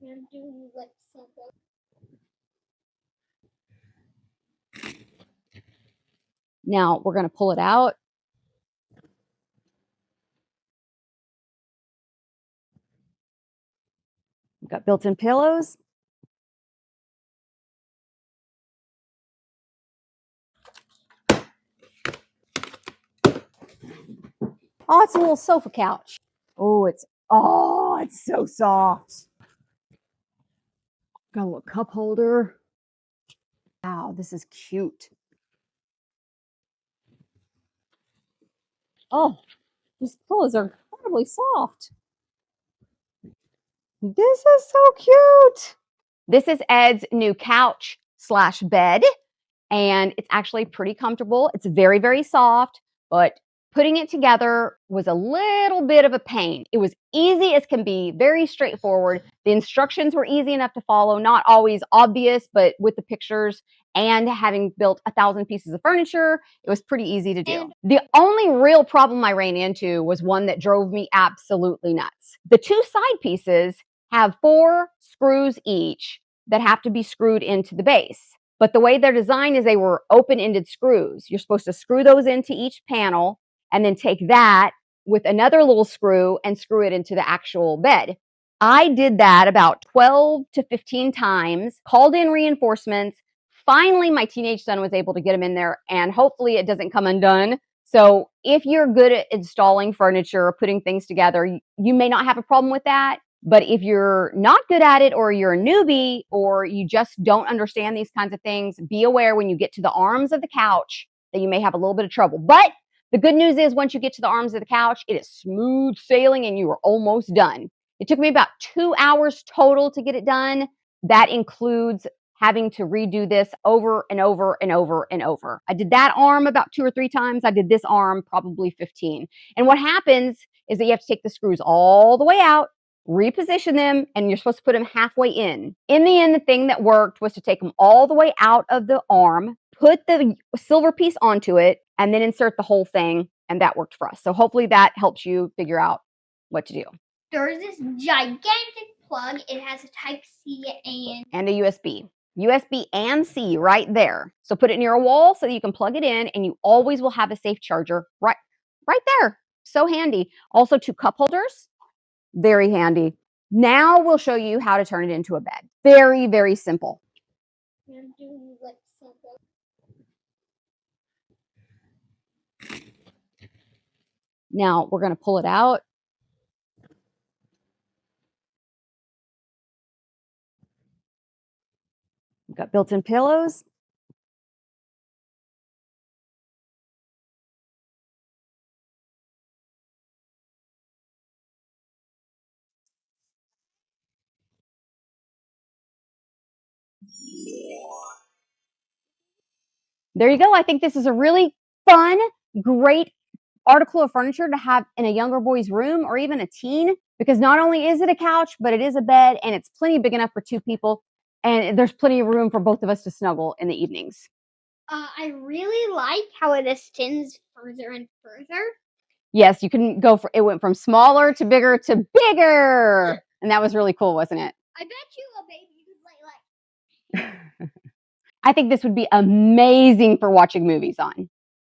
I'm doing like something. Now we're going to pull it out. We've got built-in pillows. Oh, it's a little sofa couch. Oh, it's so soft. Got a little cup holder. Wow, this is cute. Oh, these pillows are incredibly soft. This is so cute. This is Ed's new couch slash bed, and it's actually pretty comfortable. It's very, very soft, but putting it together was a little bit of a pain. It was easy as can be, very straightforward. The instructions were easy enough to follow, not always obvious, but with the pictures and having built 1,000 pieces of furniture, it was pretty easy to do. The only real problem I ran into was one that drove me absolutely nuts. The two side pieces have 4 screws each that have to be screwed into the base. But the way they're designed is they were open-ended screws. You're supposed to screw those into each panel and then take that with another little screw and screw it into the actual bed. I did that about 12 to 15 times, called in reinforcements. Finally, my teenage son was able to get them in there, and hopefully it doesn't come undone. So if you're good at installing furniture or putting things together, you may not have a problem with that. But if you're not good at it, or you're a newbie, or you just don't understand these kinds of things, be aware when you get to the arms of the couch that you may have a little bit of trouble. But the good news is once you get to the arms of the couch, it is smooth sailing and you are almost done. It took me about 2 hours total to get it done. That includes having to redo this over and over and over and over. I did that arm about 2 or 3 times. I did this arm probably 15. And what happens is that you have to take the screws all the way out, reposition them, and you're supposed to put them halfway in. In the end, the thing that worked was to take them all the way out of the arm, put the silver piece onto it, and then insert the whole thing, and that worked for us. So hopefully that helps you figure out what to do. There's this gigantic plug. It has a Type-C and a USB. USB and C right there. So put it near a wall so that you can plug it in, and you always will have a safe charger right there. So handy. Also 2 cup holders. Very handy. Now we'll show you how to turn it into a bed. Very, very simple. I'm doing like something. Now we're going to pull it out. We've got built-in pillows. There you go. I think this is a really fun, great article of furniture to have in a younger boy's room or even a teen, because not only is it a couch, but it is a bed, and it's plenty big enough for 2 people, and there's plenty of room for both of us to snuggle in the evenings. I really like how it extends further and further. Yes, you can go for it. Went from smaller to bigger to bigger, and that was really cool, wasn't it? I bet you a baby could like I think this would be amazing for watching movies on.